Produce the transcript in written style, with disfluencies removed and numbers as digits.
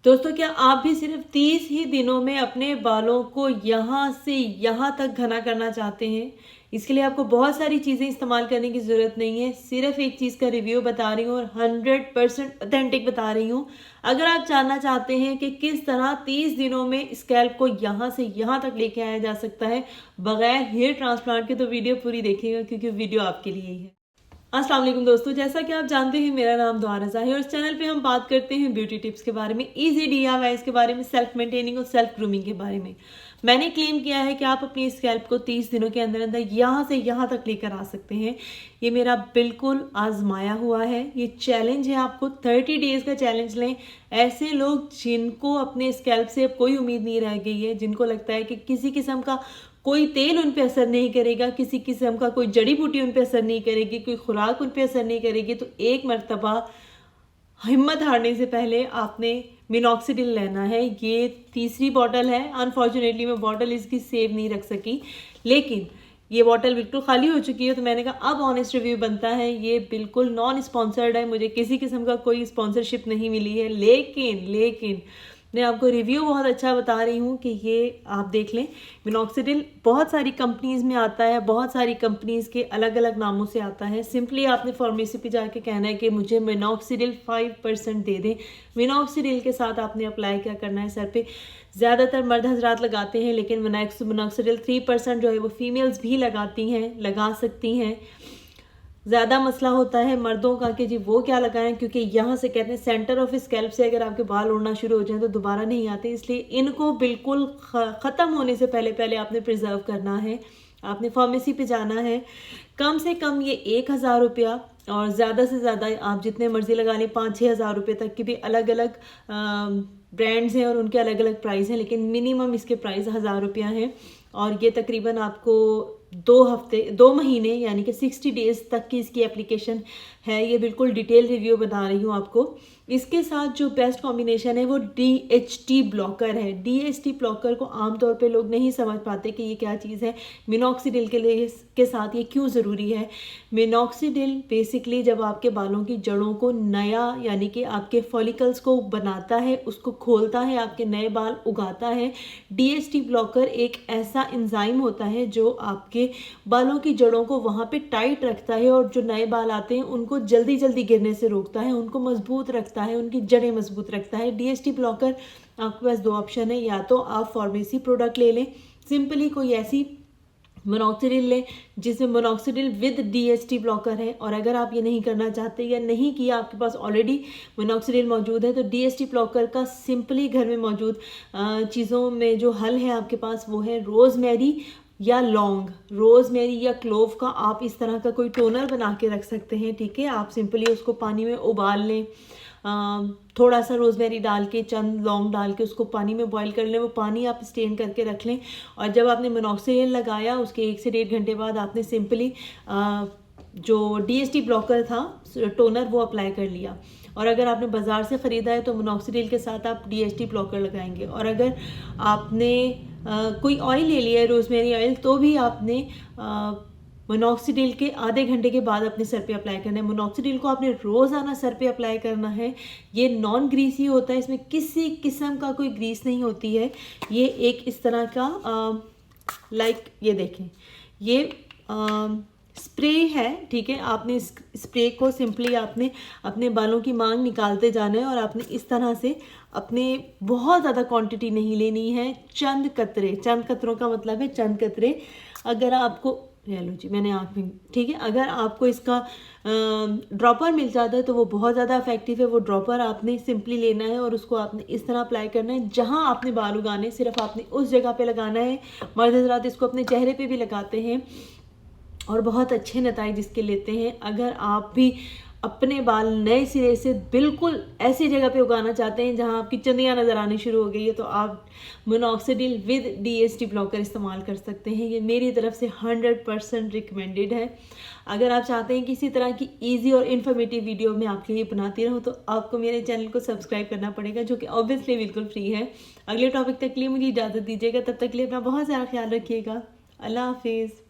दोस्तों, क्या आप भी सिर्फ 30 ही दिनों में अपने बालों को यहाँ से यहाँ तक घना करना चाहते हैं? इसके लिए आपको बहुत सारी चीज़ें इस्तेमाल करने की ज़रूरत नहीं है। सिर्फ एक चीज़ का रिव्यू बता रही हूँ और 100% ऑथेंटिक बता रही हूँ। अगर आप जानना चाहते हैं कि किस तरह 30 दिनों में स्कैल्प को यहाँ से यहाँ तक लेके आया जा सकता है बगैर हेयर ट्रांसप्लांट के, तो वीडियो पूरी देखिएगा क्योंकि वीडियो आपके लिए ही है। अस्सलाम वालेकुम दोस्तों, जैसा कि आप जानते हैं मेरा नाम दुआ रज़ा है और इस चैनल पे हम बात करते हैं ब्यूटी टिप्स के बारे में, इजी DIYs के बारे में, सेल्फ मेंटेनिंग और सेल्फ ग्रूमिंग के बारे में। मैंने क्लेम किया है कि आप अपनी स्कैल्प को 30 दिनों के अंदर अंदर यहाँ से यहाँ तक लेकर आ सकते हैं। ये मेरा बिल्कुल आजमाया हुआ है, ये चैलेंज है। आपको 30 डेज़ का चैलेंज लें। ऐसे लोग जिनको अपने स्कैल्प से अब कोई उम्मीद नहीं रह गई है, जिनको लगता है कि किसी किस्म का कोई तेल उन पे असर नहीं करेगा, किसी किस्म का कोई जड़ी बूटी उन पे असर नहीं करेगी, कोई खुराक उन पे असर नहीं करेगी, तो एक मर्तबा हिम्मत हारने से पहले आपने मिनॉक्सिडिल लेना है। ये तीसरी बॉटल है। अनफॉर्चुनेटली मैं बॉटल इसकी सेव नहीं रख सकी, लेकिन ये बॉटल बिल्कुल खाली हो चुकी है, तो मैंने कहा अब ऑनेस्ट रिव्यू बनता है। ये बिल्कुल नॉन स्पॉन्सर्ड है, मुझे किसी किस्म का कोई स्पॉन्सरशिप नहीं मिली है, लेकिन मैं आपको रिव्यू बहुत अच्छा बता रही हूँ कि ये आप देख लें। मिनॉक्सिडिल बहुत सारी कंपनीज़ में आता है, बहुत सारी कंपनीज़ के अलग अलग नामों से आता है। सिंपली आपने फार्मेसी पे जाके कहना है कि मुझे मिनॉक्सिडिल 5% दे दें। मिनॉक्सिडिल के साथ आपने अप्लाई क्या करना है, सर पे ज़्यादातर मर्द हजरात लगाते हैं, लेकिन मिनॉक्सिडिल 3% जो है वो फीमेल्स भी लगाती हैं, लगा सकती हैं। ज़्यादा मसला होता है मर्दों का कि जी वो क्या लगाएं, क्योंकि यहाँ से कहते हैं सेंटर ऑफ स्कैल्प से अगर आपके बाल उड़ना शुरू हो जाएं तो दोबारा नहीं आते, इसलिए इनको बिल्कुल ख़त्म होने से पहले पहले आपने प्रिजर्व करना है। आपने फार्मेसी पे जाना है, कम से कम ये 1000 रुपया और ज़्यादा से ज़्यादा आप जितने मर्जी लगा लें 5-6 हज़ार रुपये तक की भी अलग अलग ब्रांड्स हैं और उनके अलग अलग प्राइस हैं, लेकिन मिनिमम इसके प्राइस 1000 रुपया हैं। और ये तकरीबन आपको 2 महीने यानी कि 60 डेज़ तक की इसकी एप्लीकेशन है। ये बिल्कुल डिटेल रिव्यू बता रही हूँ आपको। इसके साथ जो बेस्ट कॉम्बिनेशन है वो DHT ब्लॉकर है। DHT ब्लॉकर को आमतौर पे लोग नहीं समझ पाते कि ये क्या चीज़ है। मिनॉक्सिडिल के साथ ये क्यों ज़रूरी है। मिनॉक्सिडिल बेसिकली जब आपके बालों की जड़ों को नया यानी कि आपके फॉलिकल्स को बनाता है, उसको खोलता है, आपके नए बाल उगाता है। DHT ब्लॉकर एक ऐसा एंजाइम होता है जो आपके बालों की जड़ों को वहाँ पे टाइट रखता है और जो नए बाल आते हैं उनको जल्दी जल्दी गिरने से रोकता है, उनको मजबूत रखता है, उनकी जड़ें मजबूत रखता है। DHT ब्लॉकर आपके पास 2 ऑप्शन है, या तो आप फार्मेसी प्रोडक्ट ले लें, सिंपली कोई ऐसी मोनॉक्सिडिल लें जिसमें मोनॉक्सिडिल विद DHT ब्लॉकर है, और अगर आप ये नहीं करना चाहते या नहीं किया, आपके पास ऑलरेडी मोनॉक्सिडिल मौजूद है, तो DHT ब्लॉकर का सिंपली घर में मौजूद चीज़ों में जो हल है आपके पास वो है रोज़मेरी या लौंग। रोज़मेरी या क्लोव का आप इस तरह का कोई टोनर बना के रख सकते हैं, ठीक है। आप सिंपली उसको पानी में उबाल लें, थोड़ा सा रोज़मेरी डाल के, चंद लौंग डाल के उसको पानी में बॉईल कर लें। वो पानी आप स्टेन करके रख लें, और जब आपने मिनॉक्सिडिल लगाया उसके 1 से 1.5 घंटे बाद आपने सिंपली जो DHT ब्लॉकर था टोनर वो अप्लाई कर लिया। और अगर आपने बाज़ार से ख़रीदा है तो मिनॉक्सिडिल के साथ आप DHT ब्लॉकर लगाएंगे। और अगर आपने कोई ऑयल ले लिया है, रोज़मेरी ऑयल, तो भी आपने मोनॉक्सिडिल के आधे घंटे के बाद अपने सर पे अप्लाई करना है। मोनॉक्सिडिल को आपने रोज़ाना सर पे अप्लाई करना है। ये नॉन ग्रीसी होता है, इसमें किसी किस्म का कोई ग्रीस नहीं होती है। ये एक इस तरह का ये देखें, ये स्प्रे है, ठीक है। आपने इस स्प्रे को सिंपली आपने अपने बालों की मांग निकालते जाना है और आपने इस तरह से अपने बहुत ज़्यादा क्वांटिटी नहीं लेनी है, चंद कतरों का मतलब है चंद कतरे। अगर आपको लो जी, मैंने आँख में, ठीक है, अगर आपको इसका ड्रॉपर मिल जाता है तो वो बहुत ज़्यादा इफेक्टिव है। वो ड्रॉपर आपने सिंपली लेना है और उसको आपने इस तरह अप्लाई करना है। जहाँ आपने बाल उगाने सिर्फ आपने उस जगह पे लगाना है। मर्द हज़रात इसको अपने चेहरे पे भी लगाते हैं और बहुत अच्छे नतीजे इसके लेते हैं। अगर आप भी अपने बाल नए सिरे से बिल्कुल ऐसी जगह पे उगाना चाहते हैं जहां आपकी चंदियाँ नज़र आनी शुरू हो गई है, तो आप मिनॉक्सिडिल विद DHT ब्लॉकर इस्तेमाल कर सकते हैं। ये मेरी तरफ से 100% रिकमेंडेड है। अगर आप चाहते हैं कि इसी तरह की ईजी और इन्फॉर्मेटिव वीडियो मैं आपके लिए बनाती रहूँ तो आपको मेरे चैनल को सब्सक्राइब करना पड़ेगा, जो कि ऑब्वियसली बिल्कुल फ्री है। अगले टॉपिक तक के लिए मुझे इजाज़त दीजिएगा, तब तक के लिए अपना बहुत सारा ख्याल रखिएगा। अल्लाह हाफिज़।